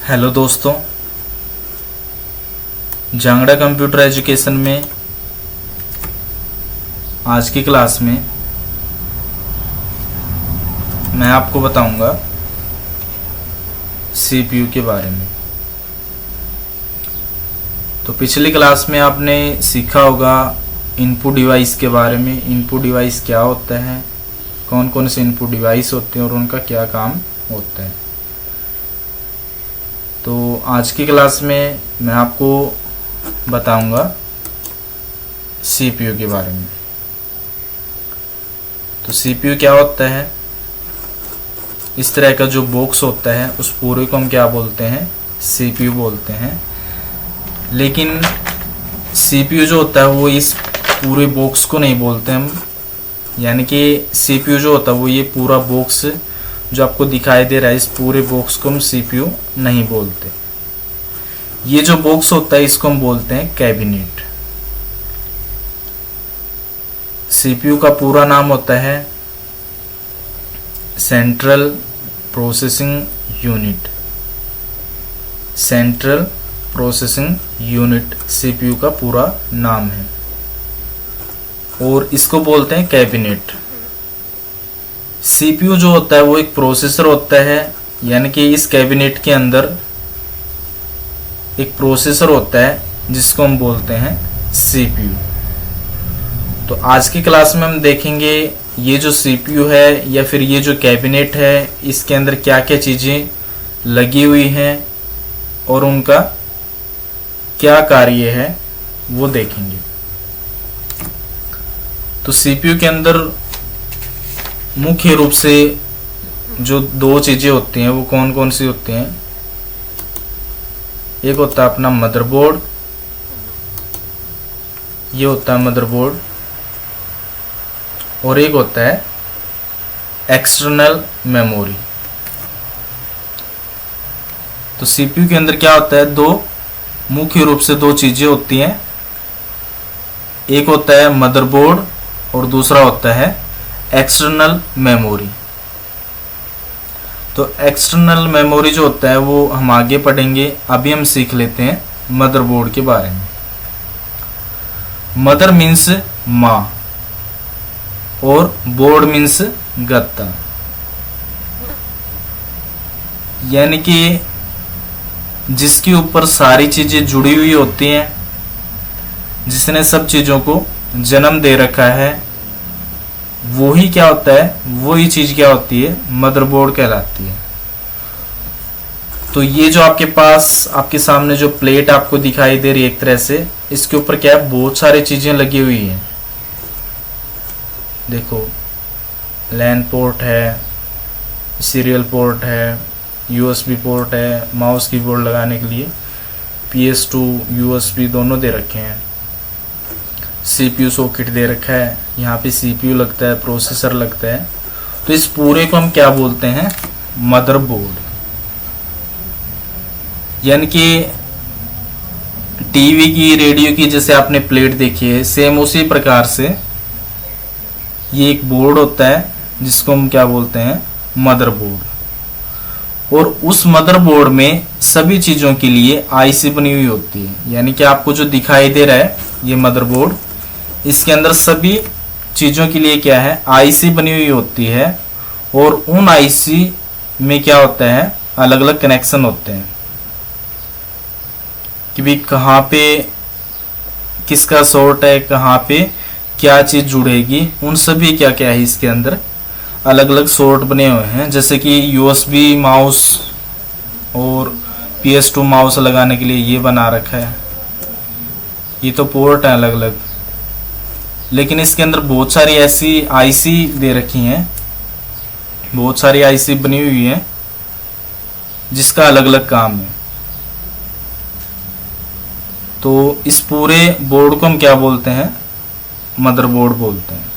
Hello दोस्तों, Jangra computer education में आज की क्लास में मैं आपको बताऊंगा सीपीयू के बारे में। तो पिछली क्लास में आपने सीखा होगा इनपुट डिवाइस के बारे में। इनपुट डिवाइस क्या होता है, कौन कौन से इनपुट डिवाइस होते हैं और उनका क्या काम होता है। तो आज की क्लास में मैं आपको बताऊंगा सीपीयू के बारे में। तो सीपीयू क्या होता है, इस तरह का जो बॉक्स होता है उस पूरे को हम क्या बोलते हैं, सीपीयू बोलते हैं। लेकिन सीपीयू जो होता है वो इस पूरे बॉक्स को नहीं बोलते हम, यानी कि सीपीयू जो होता है वो ये पूरा बॉक्स जो आपको दिखाई दे रहा है, इस पूरे बॉक्स को हम सीपीयू नहीं बोलते। ये जो बॉक्स होता है इसको हम बोलते हैं कैबिनेट। सीपीयू का पूरा नाम होता है central processing unit. Central processing unit CPU का पूरा नाम है और इसको बोलते हैं कैबिनेट। सीपीयू जो होता है वो एक प्रोसेसर होता है, यानी कि इस कैबिनेट के अंदर एक प्रोसेसर होता है जिसको हम बोलते हैं सीपीयू। तो आज की क्लास में हम देखेंगे ये जो सीपीयू है या फिर ये जो कैबिनेट है इसके अंदर क्या क्या चीजें लगी हुई हैं और उनका क्या कार्य है वो देखेंगे। तो सीपीयू के अंदर मुख्य रूप से जो दो चीजें होती हैं वो कौन कौन सी होती हैं। एक होता है अपना मदरबोर्ड, ये होता है मदरबोर्ड, और एक होता है एक्सटर्नल मेमोरी। तो सीपीयू के अंदर क्या होता है, दो मुख्य रूप से दो चीजें होती हैं। एक होता है मदरबोर्ड और दूसरा होता है एक्सटर्नल मेमोरी। तो एक्सटर्नल मेमोरी जो होता है वो हम आगे पढ़ेंगे, अभी हम सीख लेते हैं मदरबोर्ड के बारे में। मदर मीन्स माँ और बोर्ड मीन्स गत्ता, यानी कि जिसके ऊपर सारी चीजें जुड़ी हुई होती हैं, जिसने सब चीजों को जन्म दे रखा है, वो ही क्या होता है, वही चीज क्या होती है, मदरबोर्ड कहलाती है। तो ये जो आपके पास आपके सामने जो प्लेट आपको दिखाई दे रही है एक तरह से, इसके ऊपर क्या है, बहुत सारी चीजें लगी हुई हैं। देखो, लैन पोर्ट है, सीरियल पोर्ट है, यूएसबी पोर्ट है, माउस कीबोर्ड लगाने के लिए, PS2 यूएसबी दोनों दे रखे हैं, सीपीयू सॉकेट दे रखा है, यहाँ पे सीपीयू लगता है, प्रोसेसर लगता है। तो इस पूरे को हम क्या बोलते हैं, मदरबोर्ड। यानी कि टीवी की, रेडियो की जैसे आपने प्लेट देखी है, सेम उसी प्रकार से ये एक बोर्ड होता है जिसको हम क्या बोलते हैं, मदरबोर्ड। और उस मदरबोर्ड में सभी चीजों के लिए आईसी बनी हुई होती है। यानी कि आपको जो दिखाई दे रहा है ये मदरबोर्ड, इसके अंदर सभी चीजों के लिए क्या है, आईसी बनी हुई होती है। और उन आईसी में क्या होता है, अलग अलग कनेक्शन होते हैं कि भी कहाँ पे किसका सॉर्ट है, कहाँ पे क्या चीज जुड़ेगी, उन सभी क्या क्या है इसके अंदर अलग अलग सॉर्ट बने हुए हैं। जैसे कि यूएसबी माउस और PS2 माउस लगाने के लिए ये बना रखा है, ये तो पोर्ट है अलग अलग। लेकिन इसके अंदर बहुत सारी ऐसी आईसी दे रखी हैं, बहुत सारी आईसी बनी हुई है जिसका अलग अलग काम है। तो इस पूरे बोर्ड को हम क्या बोलते हैं, मदरबोर्ड बोलते हैं।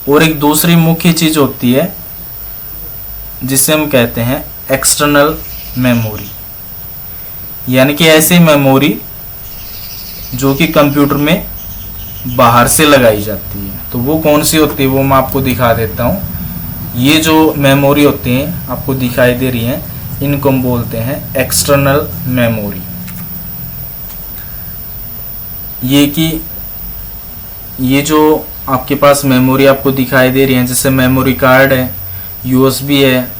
और एक दूसरी मुख्य चीज होती है जिसे हम कहते हैं एक्सटर्नल मेमोरी, यानी कि ऐसी मेमोरी जो कि कंप्यूटर में बाहर से लगाई जाती है। तो वो कौन सी होती है वो मैं आपको दिखा देता हूँ। ये जो मेमोरी होती है आपको दिखाई दे रही है, इनको हम बोलते हैं एक्सटर्नल मेमोरी। ये जो आपके पास मेमोरी आपको दिखाई दे रही है, जैसे मेमोरी कार्ड है, यूएसबी है,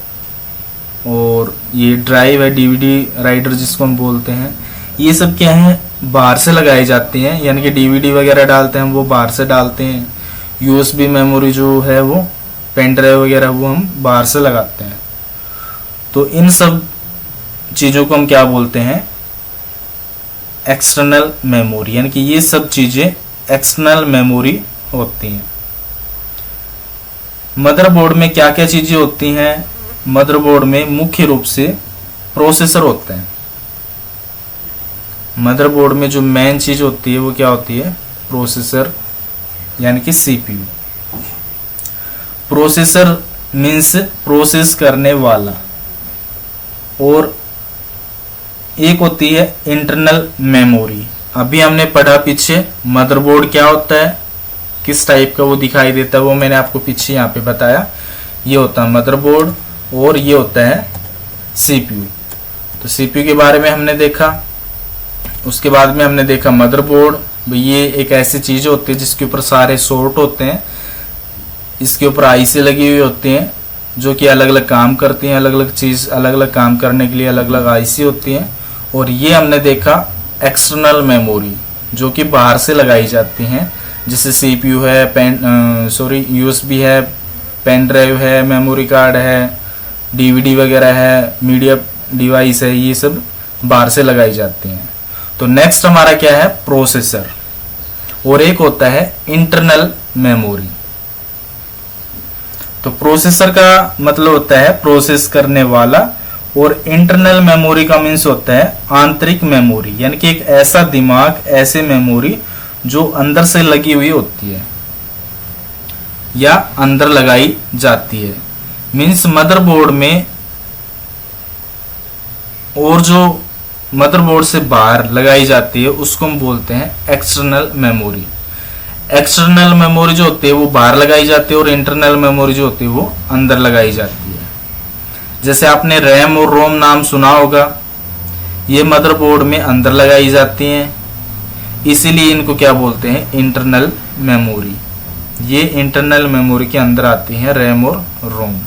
और ये ड्राइव है, डीवीडी राइडर जिसको हम बोलते हैं, ये सब क्या है, बाहर से लगाए जाते हैं। यानी कि डीवीडी वगैरह डालते हैं वो बाहर से डालते हैं। यूएसबी मेमोरी जो है वो पेन ड्राइव वगैरह वो हम बाहर से लगाते हैं। तो इन सब चीज़ों को हम क्या बोलते हैं, एक्सटर्नल मेमोरी। यानी कि ये सब चीज़ें एक्सटर्नल मेमोरी होती हैं। मदरबोर्ड में क्या क्या चीज़ें होती हैं? मदरबोर्ड में मुख्य रूप से प्रोसेसर होते हैं। मदरबोर्ड में जो मेन चीज़ होती है वो क्या होती है, प्रोसेसर, यानी कि सीपीयू। प्रोसेसर मीन्स प्रोसेस करने वाला, और एक होती है इंटरनल मेमोरी। अभी हमने पढ़ा पीछे मदरबोर्ड क्या होता है, किस टाइप का वो दिखाई देता है, वो मैंने आपको पीछे यहाँ पे बताया। ये होता है मदरबोर्ड और ये होता है सीपीयू। तो सीपीयू के बारे में हमने देखा, उसके बाद में हमने देखा मदरबोर्ड। ये एक ऐसी चीज़ होती है जिसके ऊपर सारे सोर्ट होते हैं, इसके ऊपर आईसी लगी हुई होती हैं जो कि अलग अलग काम करती हैं। अलग अलग चीज़ अलग अलग काम करने के लिए अलग अलग आईसी होती हैं। और ये हमने देखा एक्सटर्नल मेमोरी जो कि बाहर से लगाई जाती हैं, जैसे सीपीयू है, यूएसबी है, पेन ड्राइव है, मेमोरी कार्ड है, डीवीडी वगैरह है, मीडिया डिवाइस है, ये सब बाहर से लगाई जाती हैं। तो नेक्स्ट हमारा क्या है, प्रोसेसर, और एक होता है इंटरनल मेमोरी। तो प्रोसेसर का मतलब होता है प्रोसेस करने वाला, और इंटरनल मेमोरी का मीन्स होता है आंतरिक मेमोरी, यानी कि एक ऐसा दिमाग, ऐसे मेमोरी जो अंदर से लगी हुई होती है या अंदर लगाई जाती है। मीन्स मदरबोर्ड में, और जो मदरबोर्ड से बाहर लगाई जाती है उसको हम बोलते हैं एक्सटर्नल मेमोरी। एक्सटर्नल मेमोरी जो होती है वो बाहर लगाई जाती है, और इंटरनल मेमोरी जो होती है वो अंदर लगाई जाती है। जैसे आपने रैम और रोम नाम सुना होगा, ये मदरबोर्ड में अंदर लगाई जाती हैं, इसीलिए इनको क्या बोलते हैं, इंटरनल मेमोरी। ये इंटरनल मेमोरी के अंदर आती हैं रैम और रोम।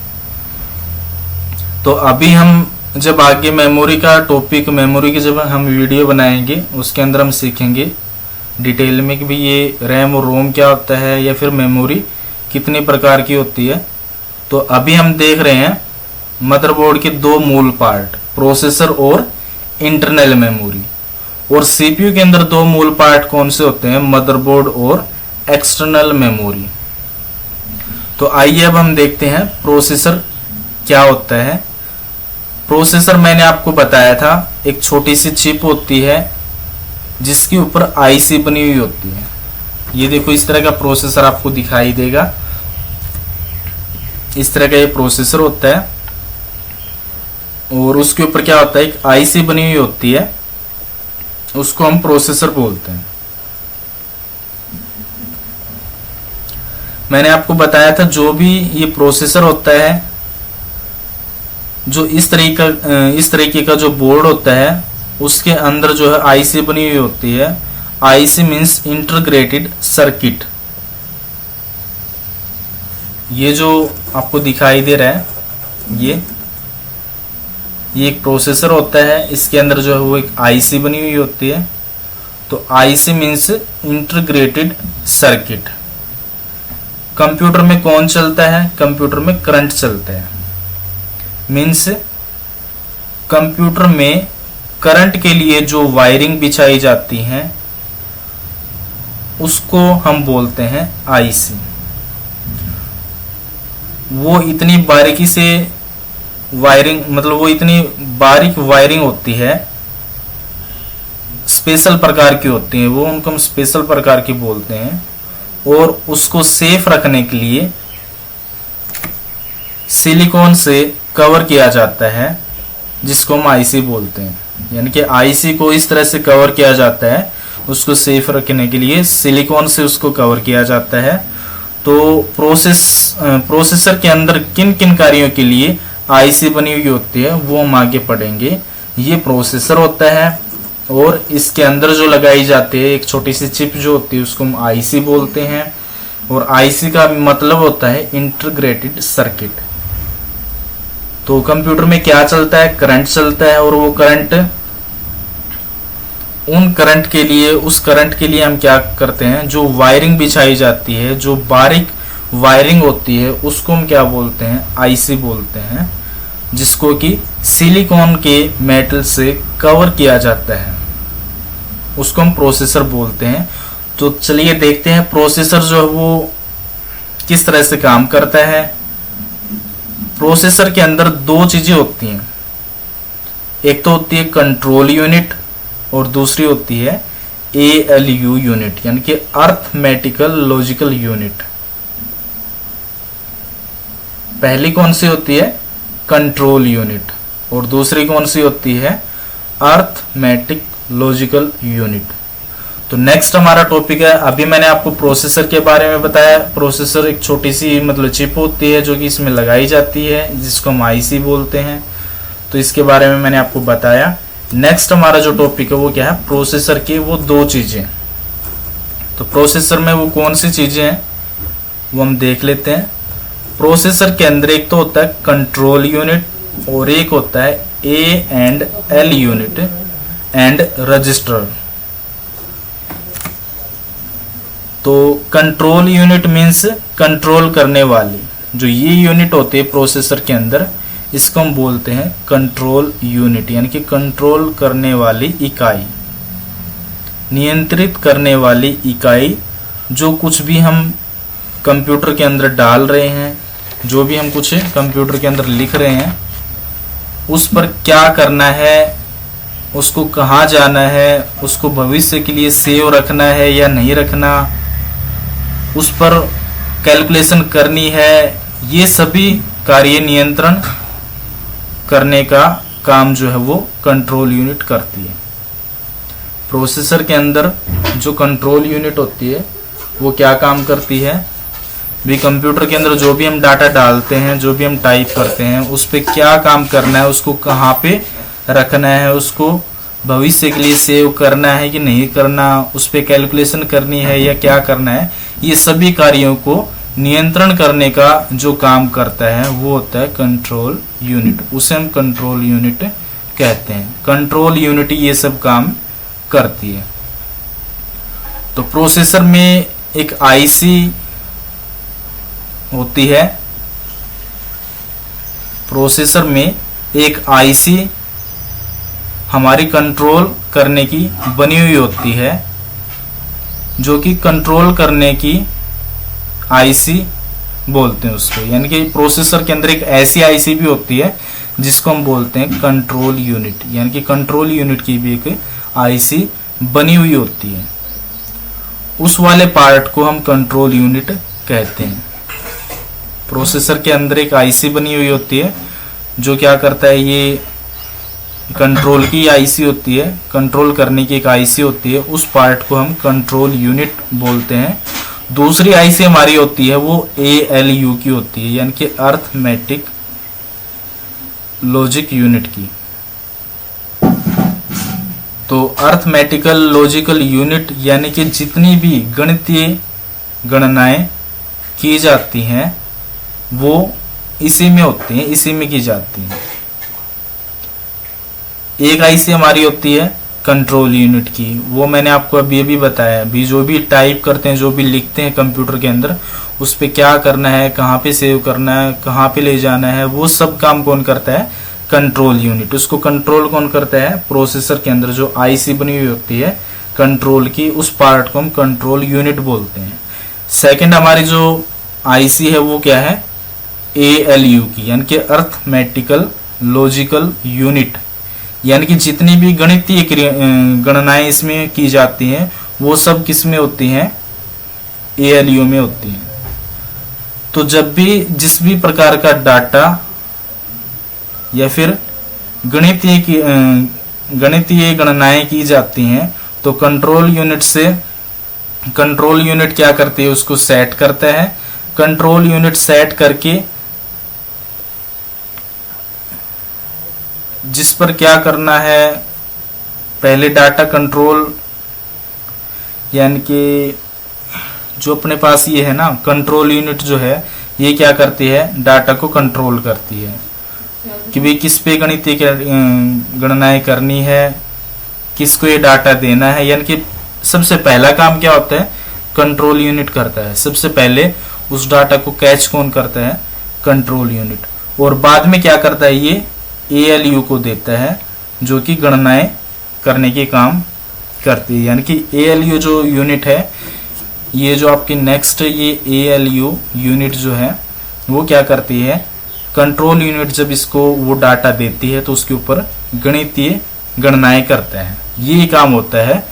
तो अभी हम जब आगे मेमोरी का टॉपिक, मेमोरी की जब हम वीडियो बनाएंगे उसके अंदर हम सीखेंगे डिटेल में कि भाई ये रैम और रोम क्या होता है, या फिर मेमोरी कितने प्रकार की होती है। तो अभी हम देख रहे हैं मदरबोर्ड के दो मूल पार्ट, प्रोसेसर और इंटरनल मेमोरी। और सीपीयू के अंदर दो मूल पार्ट कौन से होते हैं, मदरबोर्ड और एक्सटर्नल मेमोरी। तो आइए अब हम देखते हैं प्रोसेसर क्या होता है। प्रोसेसर मैंने आपको बताया था, एक छोटी सी चिप होती है जिसके ऊपर आईसी बनी हुई होती है। ये देखो, इस तरह का प्रोसेसर आपको दिखाई देगा, इस तरह का ये प्रोसेसर होता है, और उसके ऊपर क्या होता है, एक आईसी बनी हुई होती है, उसको हम प्रोसेसर बोलते हैं। मैंने आपको बताया था जो भी ये प्रोसेसर होता है, जो इस तरीके का जो बोर्ड होता है उसके अंदर जो है आईसी बनी हुई होती है। IC means integrated circuit. ये जो आपको दिखाई दे रहा है ये एक प्रोसेसर होता है, इसके अंदर जो है वो एक आईसी बनी हुई होती है। तो IC means integrated circuit. Computer में कौन चलता है, कंप्यूटर में करंट चलता है। मीन्स कंप्यूटर में करंट के लिए जो वायरिंग बिछाई जाती है उसको हम बोलते हैं आईसी। वो इतनी बारीकी से वायरिंग, मतलब वो इतनी बारीक वायरिंग होती है, स्पेशल प्रकार की होती है, वो उनको हम स्पेशल प्रकार की बोलते हैं। और उसको सेफ रखने के लिए सिलिकॉन से कवर किया जाता है, जिसको हम आईसी बोलते हैं। यानी कि आईसी को इस तरह से कवर किया जाता है, उसको सेफ रखने के लिए सिलिकॉन से उसको कवर किया जाता है। तो प्रोसेसर के अंदर किन किन कार्यों के लिए आईसी बनी हुई होती है वो हम आगे पढ़ेंगे। ये प्रोसेसर होता है और इसके अंदर जो लगाई जाती है एक छोटी सी चिप जो होती है उसको हम आईसी बोलते हैं। और आईसी का मतलब होता है इंटीग्रेटेड सर्किट। तो कंप्यूटर में क्या चलता है, करंट चलता है, और वो करंट उस करंट के लिए हम क्या करते हैं, जो वायरिंग बिछाई जाती है, जो बारीक वायरिंग होती है उसको हम क्या बोलते हैं, आईसी बोलते हैं, जिसको कि सिलिकॉन के मेटल से कवर किया जाता है, उसको हम प्रोसेसर बोलते हैं। तो चलिए देखते हैं प्रोसेसर जो है वो किस तरह से काम करता है। प्रोसेसर के अंदर दो चीजें होती हैं, एक तो होती है कंट्रोल यूनिट और दूसरी होती है ALU यूनिट, यानी कि अर्थमेटिकल लॉजिकल यूनिट। पहली कौन सी होती है, कंट्रोल यूनिट, और दूसरी कौन सी होती है, अर्थमेटिक लॉजिकल यूनिट। तो नेक्स्ट हमारा टॉपिक है, अभी मैंने आपको प्रोसेसर के बारे में बताया। प्रोसेसर एक छोटी सी मतलब चिप होती है जो कि इसमें लगाई जाती है, जिसको हम आईसी बोलते हैं। तो इसके बारे में मैंने आपको बताया। नेक्स्ट हमारा जो टॉपिक है वो क्या है, प्रोसेसर की वो दो चीजें। तो प्रोसेसर में वो कौन सी चीजें हैं वो हम देख लेते हैं। प्रोसेसर के अंदर एक तो होता है कंट्रोल यूनिट और एक होता है A&L यूनिट एंड रजिस्टर। तो कंट्रोल यूनिट मीन्स कंट्रोल करने वाली, जो ये यूनिट होती है प्रोसेसर के अंदर, इसको हम बोलते हैं कंट्रोल यूनिट, यानी कि कंट्रोल करने वाली इकाई, नियंत्रित करने वाली इकाई। जो कुछ भी हम कंप्यूटर के अंदर डाल रहे हैं, जो भी हम कुछ कंप्यूटर के अंदर लिख रहे हैं, उस पर क्या करना है, उसको कहाँ जाना है, उसको भविष्य के लिए सेव रखना है या नहीं रखना, उस पर कैलकुलेशन करनी है, ये सभी कार्य नियंत्रण करने का काम जो है वो कंट्रोल यूनिट करती है। प्रोसेसर के अंदर जो कंट्रोल यूनिट होती है वो क्या काम करती है, भी कंप्यूटर के अंदर जो भी हम डाटा डालते हैं, जो भी हम टाइप करते हैं, उस पे क्या काम करना है, उसको कहाँ पे रखना है, उसको भविष्य के लिए सेव करना है कि नहीं करना, उस पे कैलकुलेशन करनी है या क्या करना है, ये सभी कार्यों को नियंत्रण करने का जो काम करता है वो होता है कंट्रोल यूनिट। उसे हम कंट्रोल यूनिट कहते हैं। कंट्रोल यूनिट ये सब काम करती है। तो प्रोसेसर में एक आईसी होती है, प्रोसेसर में एक आईसी हमारी कंट्रोल करने की बनी हुई होती है, जो कि कंट्रोल करने की आईसी बोलते हैं उसको। यानी कि प्रोसेसर के अंदर एक ऐसी आईसी भी होती है जिसको हम बोलते हैं कंट्रोल यूनिट, यानी कि कंट्रोल यूनिट की भी एक आईसी बनी हुई होती है। उस वाले पार्ट को हम कंट्रोल यूनिट कहते हैं। प्रोसेसर के अंदर एक आईसी बनी हुई होती है जो क्या करता है, ये कंट्रोल की आईसी होती है, कंट्रोल करने की एक आईसी होती है, उस पार्ट को हम कंट्रोल यूनिट बोलते हैं। दूसरी आईसी हमारी होती है वो ALU की होती है, यानी कि अर्थमेटिक लॉजिक यूनिट की। तो अर्थमेटिकल लॉजिकल यूनिट यानी कि जितनी भी गणितीय गणनाएं की जाती हैं वो इसी में होती हैं, इसी में की जाती हैं। एक आईसी हमारी होती है कंट्रोल यूनिट की, वो मैंने आपको अभी बताया। अभी जो भी टाइप करते हैं, जो भी लिखते हैं कंप्यूटर के अंदर, उस पे क्या करना है, कहाँ पे सेव करना है, कहाँ पे ले जाना है, वो सब काम कौन करता है, कंट्रोल यूनिट। उसको कंट्रोल कौन करता है, प्रोसेसर के अंदर जो आईसी बनी हुई होती है कंट्रोल की, उस पार्ट को हम कंट्रोल यूनिट बोलते हैं। सेकेंड हमारी जो आईसी है वो क्या है, ALU की, यानी कि अर्थमेटिकल लॉजिकल यूनिट, यानी कि जितनी भी गणितीय गणनाएं इसमें की जाती हैं वो सब किस में होती हैं, ALU में होती हैं। तो जब भी जिस भी प्रकार का डाटा या फिर गणितीय गणनाएं की जाती हैं तो कंट्रोल यूनिट क्या करती है, उसको सेट करता है। कंट्रोल यूनिट सेट करके जिस पर क्या करना है, पहले डाटा कंट्रोल, यानी कि जो अपने पास ये है ना कंट्रोल यूनिट जो है, ये क्या करती है, डाटा को कंट्रोल करती है कि भाई किस पे गणितीय गणनाएं करनी है, किसको ये डाटा देना है। यानी कि सबसे पहला काम क्या होता है, कंट्रोल यूनिट करता है। सबसे पहले उस डाटा को कैच कौन करता है, कंट्रोल यूनिट, और बाद में क्या करता है, ये एएलयू को देता है जो कि गणनाएं करने के काम करती है। यानी कि एएलयू जो यूनिट है, ये जो आपकी नेक्स्ट ये एएलयू यूनिट जो है वो क्या करती है, कंट्रोल यूनिट जब इसको वो डाटा देती है तो उसके ऊपर गणितीय गणनाएं करते हैं। ये काम होता है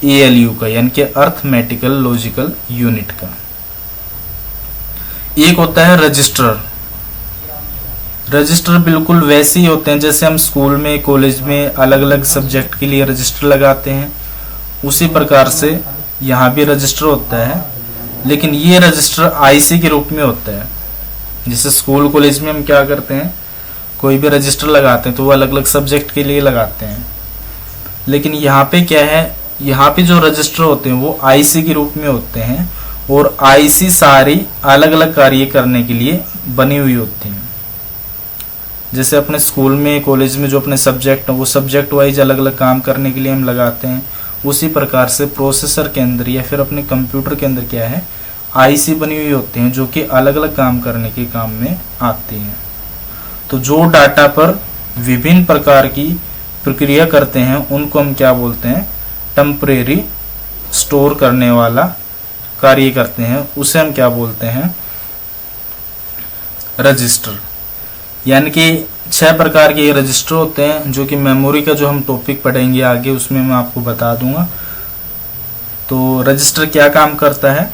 एएलयू का, यानी कि अर्थमेटिकल लॉजिकल यूनिट का। एक होता है रजिस्टर। रजिस्टर बिल्कुल वैसे ही होते हैं जैसे हम स्कूल में, कॉलेज में अलग अलग सब्जेक्ट के लिए रजिस्टर लगाते हैं, उसी प्रकार से यहाँ भी रजिस्टर होता है, लेकिन ये रजिस्टर आईसी के रूप में होता है। जैसे स्कूल कॉलेज में हम क्या करते हैं, कोई भी रजिस्टर लगाते हैं तो वो अलग अलग सब्जेक्ट के लिए लगाते हैं, लेकिन यहाँ पे क्या है, यहाँ पे जो रजिस्टर होते हैं वो आईसी के रूप में होते हैं, और आईसी सारी अलग अलग कार्य करने के लिए बनी हुई होती हैं। जैसे अपने स्कूल में, कॉलेज में जो अपने सब्जेक्ट हैं वो सब्जेक्ट वाइज अलग अलग काम करने के लिए हम लगाते हैं, उसी प्रकार से प्रोसेसर के अंदर या फिर अपने कंप्यूटर के अंदर क्या है, आईसी बनी हुई होती हैं जो कि अलग अलग काम करने के काम में आती हैं। तो जो डाटा पर विभिन्न प्रकार की प्रक्रिया करते हैं उनको हम क्या बोलते हैं, टेम्परेरी स्टोर करने वाला कार्य करते हैं, उसे हम क्या बोलते हैं, रजिस्टर। यानी कि 6 प्रकार के रजिस्टर होते हैं, जो कि मेमोरी का जो हम टॉपिक पढ़ेंगे आगे उसमें मैं आपको बता दूंगा। तो रजिस्टर क्या काम करता है,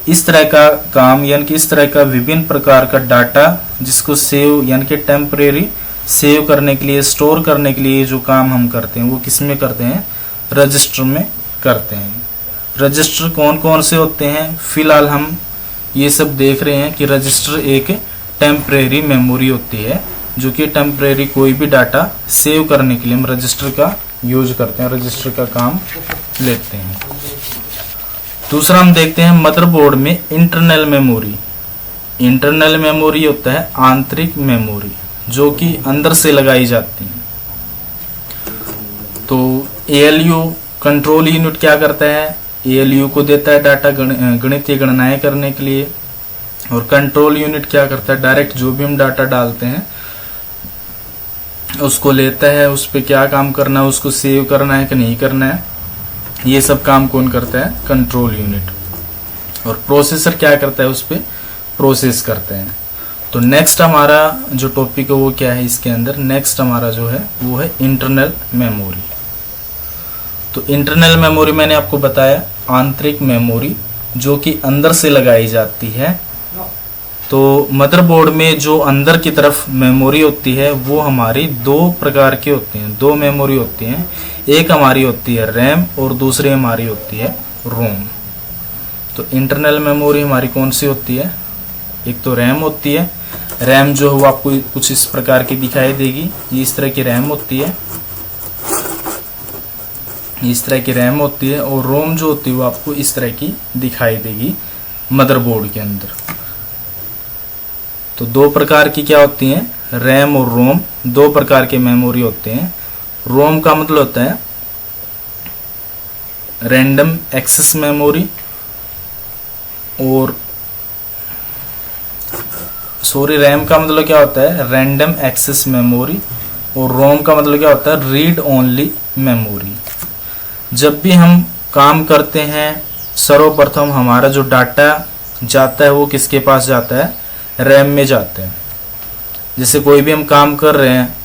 इस तरह का काम, यानी कि इस तरह का विभिन्न प्रकार का डाटा जिसको सेव, यानी कि टेम्परेरी सेव करने के लिए, स्टोर करने के लिए जो काम हम करते हैं वो किस में करते हैं, रजिस्टर में करते हैं। रजिस्टर कौन कौन से होते हैं, फिलहाल हम ये सब देख रहे हैं कि रजिस्टर एक टेम्परेरी मेमोरी होती है जो कि टेम्परेरी कोई भी डाटा सेव करने के लिए हम रजिस्टर का यूज करते हैं, रजिस्टर का काम लेते हैं। दूसरा हम देखते हैं मदरबोर्ड में इंटरनल मेमोरी। इंटरनल मेमोरी होता है आंतरिक मेमोरी जो कि अंदर से लगाई जाती है। तो एएलयू कंट्रोल यूनिट क्या करता है, एएलयू को देता है डाटा गणितीय गणनाएं करने के लिए, और कंट्रोल यूनिट क्या करता है, डायरेक्ट जो भी हम डाटा डालते हैं उसको लेता है, उस पर क्या काम करना है, उसको सेव करना है कि नहीं करना है, ये सब काम कौन करता है, कंट्रोल यूनिट। और प्रोसेसर क्या करता है, उस पर प्रोसेस करते हैं। तो नेक्स्ट हमारा जो टॉपिक है वो क्या है, इसके अंदर नेक्स्ट हमारा जो है वो है इंटरनल मेमोरी। तो इंटरनल मेमोरी मैंने आपको बताया आंतरिक मेमोरी जो कि अंदर से लगाई जाती है। तो मदरबोर्ड में जो अंदर की तरफ मेमोरी होती है वो हमारी 2 प्रकार की होती हैं, 2 मेमोरी होती हैं। एक हमारी होती है रैम और दूसरी हमारी होती है रोम। तो इंटरनल मेमोरी हमारी कौन सी होती है, एक तो रैम होती है। रैम जो है वो आपको कुछ इस प्रकार की दिखाई देगी, ये इस तरह की रैम होती है, इस तरह की रैम होती है। और रोम जो होती है वो आपको इस तरह की दिखाई देगी मदरबोर्ड के अंदर। तो 2 प्रकार की क्या होती हैं, रैम और रोम, 2 प्रकार के मेमोरी होते हैं। रोम का मतलब होता है रैंडम एक्सेस मेमोरी, और रैम का मतलब क्या होता है, रैंडम एक्सेस मेमोरी, और रोम का मतलब क्या होता है, रीड ओनली मेमोरी। जब भी हम काम करते हैं सर्वप्रथम हमारा जो डाटा जाता है वो किसके पास जाता है, रैम में जाता है। जैसे कोई भी हम काम कर रहे हैं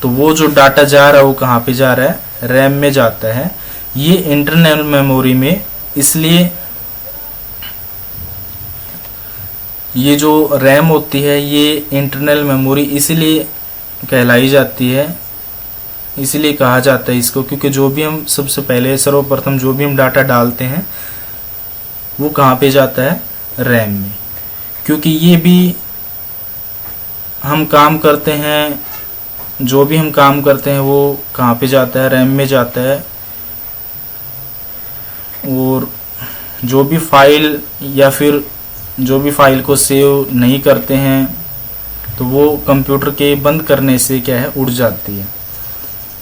तो वो जो डाटा जा रहा है वो कहाँ पे जा रहा है, रैम में जाता है। ये इंटरनल मेमोरी में, इसलिए ये जो रैम होती है ये इंटरनल मेमोरी इसलिए कहलाई जाती है, इसलिए कहा जाता है इसको, क्योंकि जो भी हम सबसे पहले सर्वप्रथम जो भी हम डाटा डालते हैं वो कहाँ पे जाता है, रैम में। क्योंकि ये भी हम काम करते हैं जो भी हम काम करते हैं वो कहाँ पे जाता है, रैम में जाता है। और जो भी फाइल या फिर जो भी फाइल को सेव नहीं करते हैं तो वो कंप्यूटर के बंद करने से क्या है, उड़ जाती है।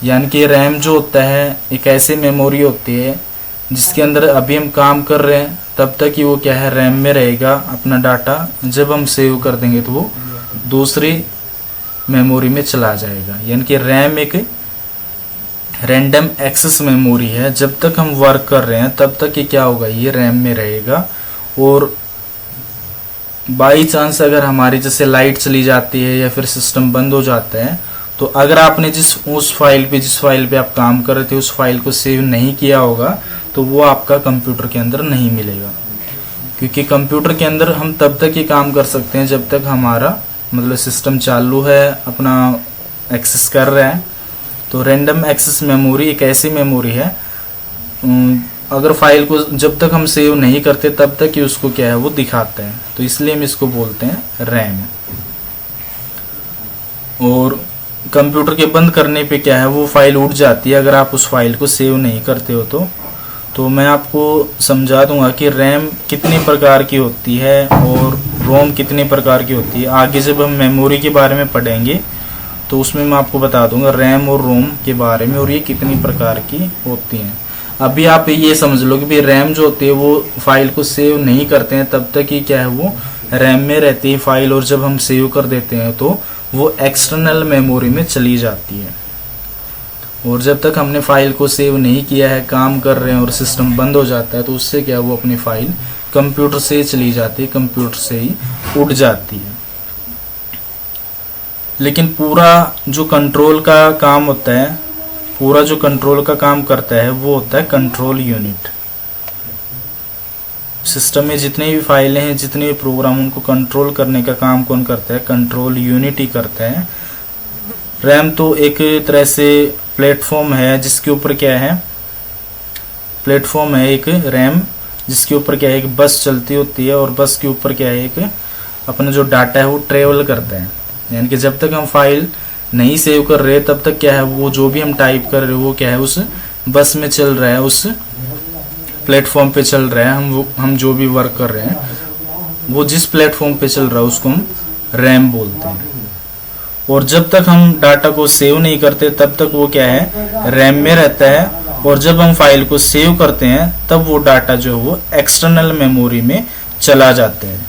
यानी कि रैम जो होता है एक ऐसी मेमोरी होती है जिसके अंदर अभी हम काम कर रहे हैं तब तक ही वो क्या है, रैम में रहेगा अपना डाटा। जब हम सेव कर देंगे तो वो दूसरी मेमोरी में चला जाएगा। यानी कि रैम एक रैंडम एक्सेस मेमोरी है। जब तक हम वर्क कर रहे हैं तब तक ये क्या होगा, ये रैम में रहेगा। और बाई चांस अगर हमारी जैसे लाइट चली जाती है या फिर सिस्टम बंद हो जाता है तो अगर आपने जिस फाइल पे आप काम कर रहे थे उस फाइल को सेव नहीं किया होगा तो वो आपका कंप्यूटर के अंदर नहीं मिलेगा। क्योंकि कंप्यूटर के अंदर हम तब तक ही काम कर सकते हैं जब तक हमारा मतलब सिस्टम चालू है, अपना एक्सेस कर रहा है। तो रैंडम एक्सेस मेमोरी एक ऐसी मेमोरी है, अगर फाइल को जब तक हम सेव नहीं करते तब तक ही उसको क्या है, वो दिखाते हैं। तो इसलिए हम इसको बोलते हैं रैम। और कंप्यूटर के बंद करने पे क्या है, वो फाइल उड़ जाती है अगर आप उस फाइल को सेव नहीं करते हो तो मैं आपको समझा दूंगा कि रैम कितनी प्रकार की होती है और रोम कितनी प्रकार की होती है। आगे जब हम मेमोरी के बारे में पढ़ेंगे तो उसमें मैं आपको बता दूंगा रैम और रोम के बारे में और ये कितनी प्रकार की होती हैं। अभी आप ये समझ लो कि भाई रैम जो होती है वो फाइल को सेव नहीं करते हैं तब तक ही क्या है, वो रैम में रहती है फाइल। और जब हम सेव कर देते हैं तो वो एक्सटर्नल मेमोरी में चली जाती है। और जब तक हमने फाइल को सेव नहीं किया है, काम कर रहे हैं और सिस्टम बंद हो जाता है तो उससे क्या, वो अपनी फाइल कंप्यूटर से चली जाती है, कंप्यूटर से ही उड़ जाती है। लेकिन पूरा जो कंट्रोल का काम होता है, पूरा जो कंट्रोल का काम करता है वो होता है कंट्रोल यूनिट। सिस्टम में जितनी भी फाइलें हैं, जितने भी प्रोग्राम, उनको कंट्रोल करने का काम कौन करता है, कंट्रोल यूनिट ही करता है। रैम तो एक तरह से प्लेटफॉर्म है जिसके ऊपर क्या है, प्लेटफॉर्म है एक रैम जिसके ऊपर क्या है, एक बस चलती होती है और बस के ऊपर क्या है, एक अपना जो डाटा है वो ट्रेवल करता है। यानी कि जब तक हम फाइल नहीं सेव कर रहे तब तक क्या है, वो जो भी हम टाइप कर रहे हैं वो क्या है, उस बस में चल रहा है, उस प्लेटफॉर्म पे चल रहा है। हम जो भी वर्क कर रहे हैं वो जिस प्लेटफॉर्म पे चल रहा है उसको हम रैम बोलते हैं। और जब तक हम डाटा को सेव नहीं करते तब तक वो क्या है, रैम में रहता है। और जब हम फाइल को सेव करते हैं तब वो डाटा जो है वो एक्सटर्नल मेमोरी में चला जाता है।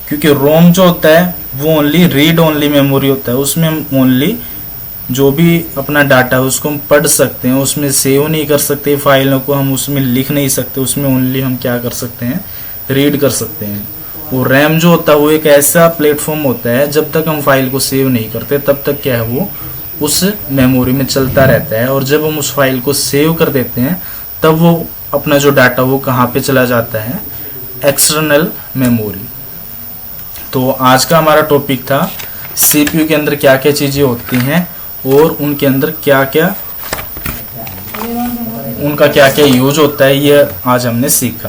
क्योंकि रोम जो होता है वो ओनली रीड ओनली मेमोरी होता है, उसमें हम ओनली जो भी अपना डाटा है उसको हम पढ़ सकते हैं, उसमें सेव नहीं कर सकते फाइलों को, हम उसमें लिख नहीं सकते, उसमें ओनली हम क्या कर सकते हैं, रीड कर सकते हैं। वो रैम जो होता है वो एक ऐसा प्लेटफॉर्म होता है, जब तक हम फाइल को सेव नहीं करते तब तक क्या है, वो उस मेमोरी में चलता रहता है। और जब हम उस फाइल को सेव कर देते हैं तब वो अपना जो डाटा वो कहाँ पे चला जाता है, एक्सटर्नल मेमोरी। तो आज का हमारा टॉपिक था सीपीयू के अंदर क्या क्या चीजें होती हैं और उनके अंदर क्या क्या, उनका क्या क्या यूज होता है, ये आज हमने सीखा।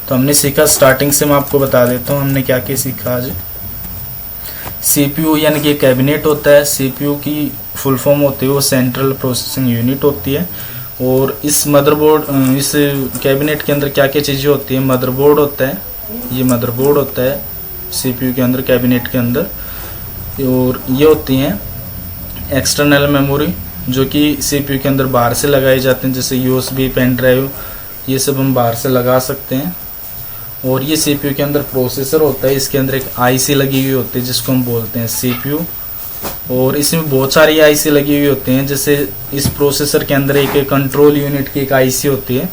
तो हमने सीखा, स्टार्टिंग से मैं आपको बता देता हूँ हमने क्या क्या सीखा आज। सीपीयू यानी कि कैबिनेट होता है, सीपीयू की फुल फॉर्म होती है वो सेंट्रल प्रोसेसिंग यूनिट होती है। और इस मदरबोर्ड, इस कैबिनेट के अंदर क्या क्या चीज़ें होती है, मदरबोर्ड होता है, ये मदरबोर्ड होता है सीपीयू के अंदर, कैबिनेट के अंदर। और ये होती हैं एक्सटर्नल मेमोरी जो कि सीपीयू के अंदर बाहर से लगाए जाते हैं, जैसे यूएसबी, पेन ड्राइव, ये सब हम बाहर से लगा सकते हैं। और ये सीपीयू के अंदर प्रोसेसर होता है, इसके अंदर एक आईसी लगी हुई होती है जिसको हम बोलते हैं सीपीयू। और इसमें बहुत सारी आईसी लगी हुई होती हैं, जैसे इस प्रोसेसर के अंदर एक कंट्रोल यूनिट की एक आईसी होती है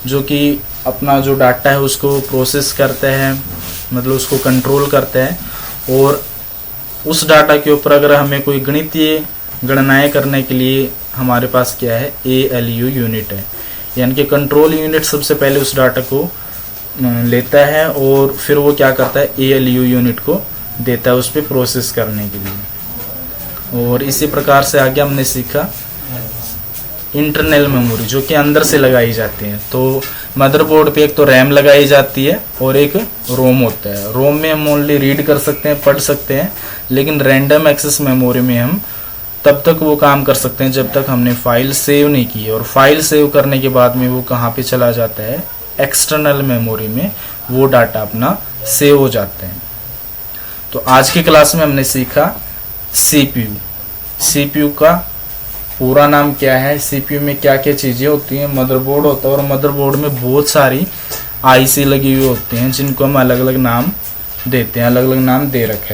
जो कि अपना जो डाटा है उसको प्रोसेस करता है, मतलब उसको कंट्रोल करता है। और उस डाटा के ऊपर अगर हमें कोई गणितीय गणनाएं करने के लिए हमारे पास क्या है, ALU यूनिट है। यानी कि कंट्रोल यूनिट सबसे पहले उस डाटा को लेता है और फिर वो क्या करता है, ALU यूनिट को देता है उस पर प्रोसेस करने के लिए। और इसी प्रकार से आगे हमने सीखा इंटरनल मेमोरी जो कि अंदर से लगाई जाती है। तो मदरबोर्ड पे एक तो रैम लगाई जाती है और एक रोम होता है। रोम में हम ओनली रीड कर सकते हैं, पढ़ सकते हैं, लेकिन रैंडम एक्सेस मेमोरी में हम तब तक वो काम कर सकते हैं जब तक हमने फाइल सेव नहीं की। और फाइल सेव करने के बाद में वो कहाँ पे चला जाता है, एक्सटर्नल मेमोरी में वो डाटा अपना सेव हो जाते हैं। तो आज की क्लास में हमने सीखा सीपीयू। सीपीयू का पूरा नाम क्या है, सीपीयू में क्या क्या चीज़ें होती हैं, मदरबोर्ड होता है और मदरबोर्ड में बहुत सारी आईसी लगी हुई होती हैं जिनको हम अलग अलग नाम देते हैं, अलग अलग नाम दे रखे हैं।